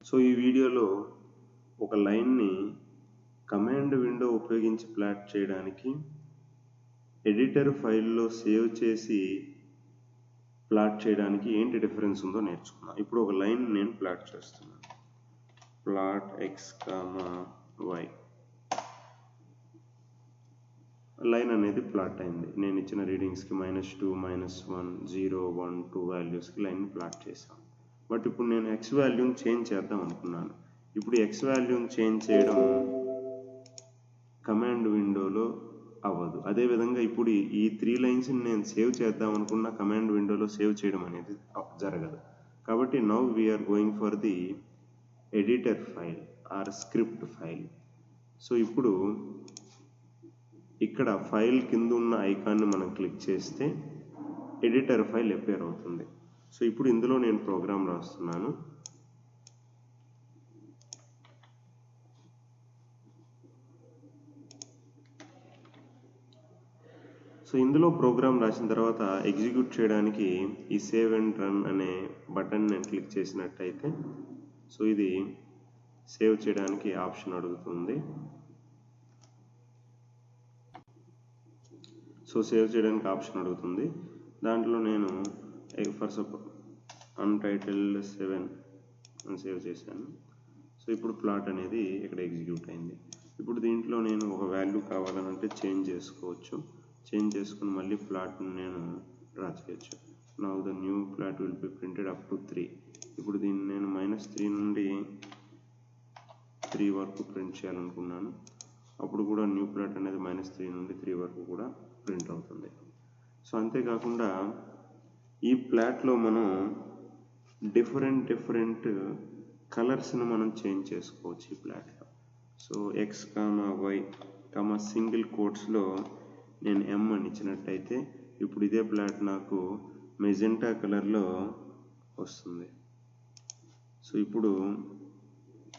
So ఈ వీడియోలో ఒక లైన్ని కమాండ్ విండో ఉపయోగించి ప్లాట్ చేయడానికి ఎడిటర్ ఫైల్లో సేవ్ చేసి ప్లాట్ చేయడానికి ఏంటి డిఫరెన్స్ ఉందో నేర్చుకున్నాను. ఇప్పుడు ఒక లైన్ నేను ప్లాట్ చేస్తున్నాను. Plot x, y. లైన్ అనేది ప్లాట్ అయింది. నేను ఇచ్చిన రీడింగ్స్కి -2, -1, 0, 1, 2 వాల్యూస్కి లైన్ ప్లాట్ చేశాను. బట్ ఇప్పుడు నేను x వాల్యూని చేంజ్ చేద్దాం అనుకున్నాను. ఇప్పుడు x వాల్యూని చేంజ్ చేయడం కమాండ్ విండోలో అవ్వదు. అదేవిధంగా ఇప్పుడు ఈ 3 లైన్స్ని నేను సేవ్ చేద్దాం అనుకున్న కమాండ్ విండోలో సేవ్ చేయడం అనేది జరగదు. కాబట్టి now we're going for the editor file or script file. So ఇప్పుడు ఇక్కడ ఫైల్ కింద ఉన్న ఐకాన్ని మనం క్లిక్ చేస్తే ఎడిటర్ ఫైల్ అపేర్ అవుతుంది. సో ఇప్పుడు ఇందులో నేను ప్రోగ్రామ్ రాస్తున్నాను. సో ఇందులో ప్రోగ్రామ్ రాసిన తర్వాత ఎగ్జిక్యూట్ చేయడానికి ఈ సేవ్ అండ్ రన్ అనే బటన్ నేను క్లిక్ చేసినట్టయితే సో ఇది సేవ్ చేయడానికి ఆప్షన్ అడుగుతుంది. సో సేవ్ చేయడానికి ఆప్షన్ అడుగుతుంది. దాంట్లో నేను ఫర్ సపోజ్ అన్టైటిల్డ్ 7 అని సేవ్ చేశాను. సో ఇప్పుడు ప్లాట్ అనేది ఇక్కడ ఎగ్జిక్యూట్ అయింది. ఇప్పుడు దీంట్లో నేను ఒక వాల్యూ కావాలనంటే చేంజ్ చేసుకోవచ్చు. చేంజ్ చేసుకుని మళ్ళీ ప్లాట్ను నేను డ్రా చేయొచ్చు. Now the new plot will be printed up to 3. ఇప్పుడు దీన్ని నేను -3 నుండి 3 వరకు ప్రింట్ చేయాలనుకున్నాను. అప్పుడు కూడా న్యూ ప్లాట్ అనేది -3 నుండి 3 వరకు కూడా ప్రింట్ అవుతుంది. సో అంతేకాకుండా ఈ ప్లాట్లో మనం డిఫరెంట్ కలర్స్ని మనం చేంజ్ చేసుకోవచ్చు ఈ ప్లాట్లో. సో x, y, సింగిల్ కోట్స్లో నేను M అని ఇచ్చినట్టయితే ఇప్పుడు ఇదే ప్లాట్ నాకు మెజెంటా కలర్లో వస్తుంది. సో ఇప్పుడు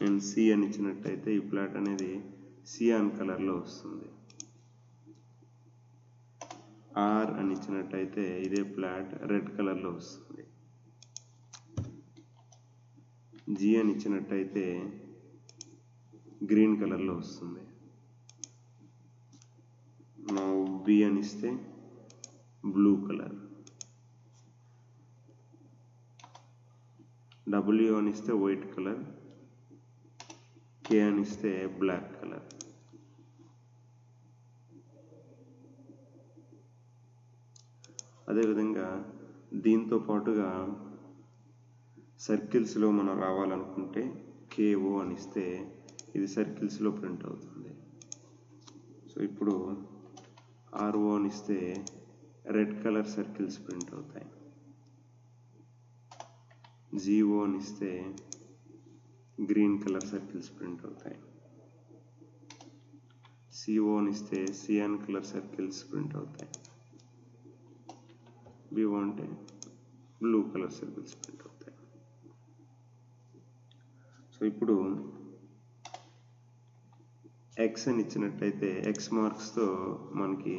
నేను C అని ఇచ్చినట్టయితే ఈ ప్లాట్ అనేది సియాన్ కలర్లో వస్తుంది. R అని ఇచ్చినట్టయితే ఇదే ప్లాట్ రెడ్ కలర్లో వస్తుంది. G అని ఇచ్చినట్టయితే గ్రీన్ కలర్లో వస్తుంది. నా B అని ఇస్తే బ్లూ కలర్. W అని ఇస్తే వైట్ కలర్. K అని ఇస్తే బ్లాక్ కలర్. అదేవిధంగా దీంతో పాటుగా సర్కిల్స్లో మనం రావాలనుకుంటే KO అని ఇస్తే ఇది సర్కిల్స్లో ప్రింట్ అవుతుంది. సో ఇప్పుడు RO అని ఇస్తే రెడ్ కలర్ సర్కిల్స్ ప్రింట్ అవుతాయి. GO అని ఇస్తే గ్రీన్ కలర్ సర్కిల్స్ ప్రింట్ అవుతాయి. CO అని ఇస్తే సియాన్ కలర్ సర్కిల్స్ ప్రింట్ అవుతాయి. BO అంటే బ్లూ కలర్ సర్కిల్స్ ప్రింట్ అవుతాయి. సో ఇప్పుడు X అని ఇచ్చినట్టయితే X మార్క్స్తో మనకి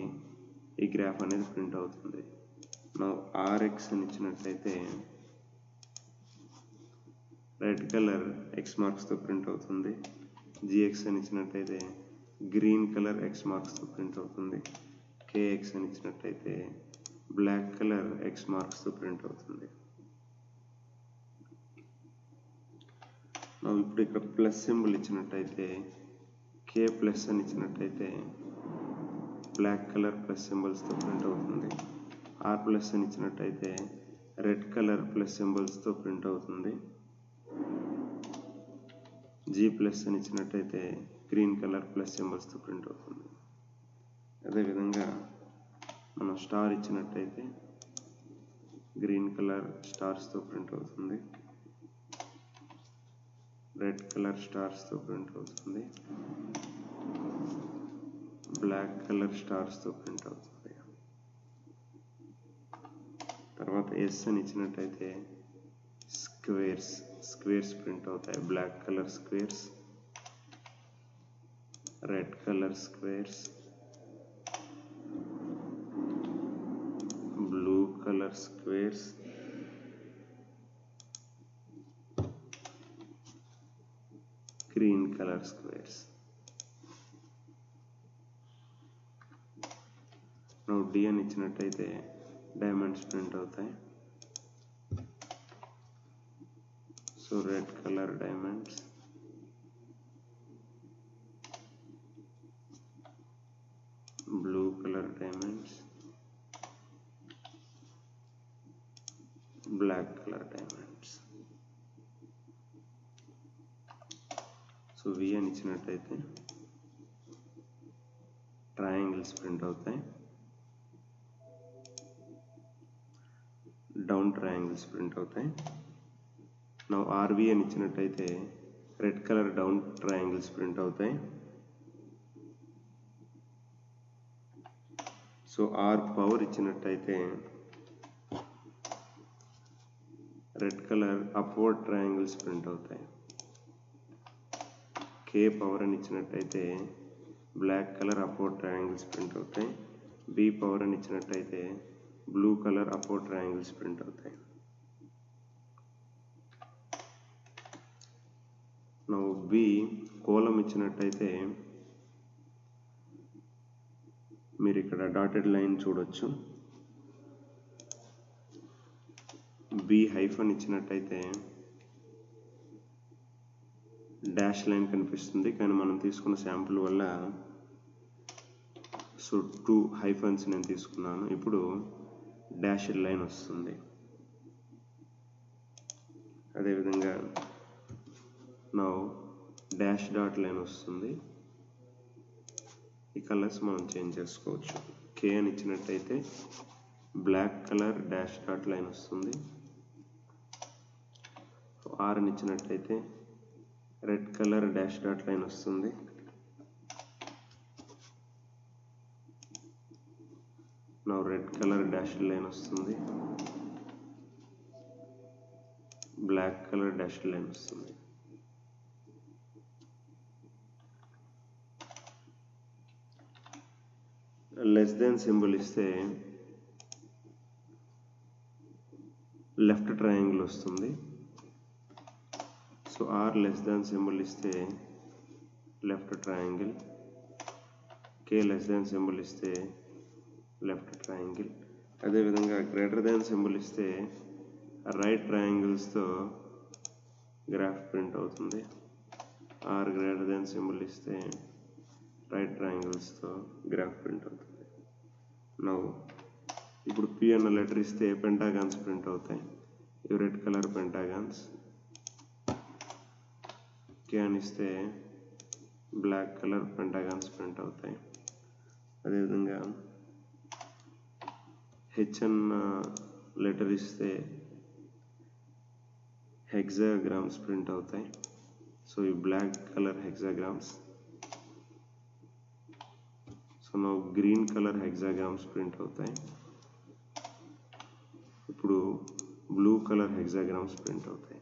ఈ గ్రాఫ్ అనేది ప్రింట్ అవుతుంది. నా RX అని ఇచ్చినట్టయితే రెడ్ కలర్ X మార్క్స్తో ప్రింట్ అవుతుంది. GX అని ఇచ్చినట్టయితే గ్రీన్ కలర్ X మార్క్స్తో ప్రింట్ అవుతుంది. KX అని ఇచ్చినట్టయితే బ్లాక్ కలర్ X మార్క్స్తో ప్రింట్ అవుతుంది. ఇప్పుడు ఇక్కడ ప్లస్ సింబల్ ఇచ్చినట్టయితే K ప్లస్ అని ఇచ్చినట్టయితే బ్లాక్ కలర్ ప్లస్ సింబల్స్తో ప్రింట్ అవుతుంది. R ప్లస్ అని ఇచ్చినట్టయితే రెడ్ కలర్ ప్లస్ సింబల్స్తో ప్రింట్ అవుతుంది. G ప్లస్ అని ఇచ్చినట్టయితే గ్రీన్ కలర్ ప్లస్ సింబల్స్తో ప్రింట్ అవుతుంది. అదేవిధంగా మనం స్టార్ ఇచ్చినట్టయితే గ్రీన్ కలర్ స్టార్స్తో ప్రింట్ అవుతుంది. రెడ్ కలర్ స్టార్స్తో ప్రింట్ అవుతుంది. బ్లాక్ కలర్ స్టార్స్తో ప్రింట్ అవుతుంది. తర్వాత S అని ఇచ్చినట్టయితే స్క్వేర్స్ ప్రింట్ అవుతాయి. Black colour squares, red colour squares, blue colour squares, green colour squares. Now D అని ఇచ్చినట్టయితే డైమండ్స్ ప్రింట్ అవుతాయి. So red colour diamonds, blue colour diamonds, black colour diamonds. So V అని ఇచ్చినట్టయితే triangles print అవుతాయి, down triangles print అవుతాయి. Now RV అని ఇచ్చినట్టయితే red colour down triangles print అవుతాయి. సో ఆర్ పవర్ ఇచ్చినట్టయితే red colour upward triangles print అవుతాయి. K power అని ఇచ్చినట్టయితే black colour upward triangles print అవుతాయి. బి పవర్ అని ఇచ్చినట్టయితే blue colour upward triangles print అవుతాయి. నౌ బి కోలం ఇచ్చినట్టయితే మీరు ఇక్కడ డాటెడ్ లైన్ చూడొచ్చు. బి హైఫన్ ఇచ్చినట్టయితే డాష్ లైన్ కనిపిస్తుంది, కానీ మనం తీసుకున్న శాంపుల్ వల్ల సో 2 హైఫన్స్ నేను తీసుకున్నాను. ఇప్పుడు డాష్డ్ లైన్ వస్తుంది. అదేవిధంగా నౌ డాష్ డాట్ లైన్ వస్తుంది. ఈ కలర్స్ మనం చేంజ్ చేసుకోవచ్చు. కే అని ఇచ్చినట్టయితే black colour dash dot line వస్తుంది. ఆర్ అని ఇచ్చినట్టయితే red colour dash dot line వస్తుంది. Now red colour dash line వస్తుంది, బ్లాక్ కలర్ డాష్ లైన్ వస్తుంది. లెస్ దెన్ సింబల్ ఇస్తే లెఫ్ట్ ట్రయాంగిల్ వస్తుంది. So R less than symbol ఇస్తే left triangle, K less than symbol ఇస్తే left triangle. అదేవిధంగా greater than symbol ఇస్తే right ట్రయాంగిల్స్తో graph print అవుతుంది. ఆర్ గ్రేటర్ దాన్ సింబల్ ఇస్తే రైట్ ట్రయాంగిల్స్తో గ్రాఫ్ ప్రింట్ అవుతుంది. నౌ ఇప్పుడు పి అన్న లెటర్ ఇస్తే పెంటాగాన్స్ ప్రింట్ అవుతాయి. ఇవి రెడ్ కలర్ పెంటాగాన్స్. కే అని ఇస్తే బ్లాక్ కలర్ పెంటాగాన్స్ ప్రింట్ అవుతాయి. అదేవిధంగా హెచ్ అన్న లెటర్ ఇస్తే హెక్సాగ్రామ్స్ ప్రింట్ అవుతాయి. సో ఈ black colour hexagrams. So now green colour hexagrams print అవుతాయి. ఇప్పుడు బ్లూ కలర్ హెక్సాగ్రామ్స్ ప్రింట్ అవుతాయి.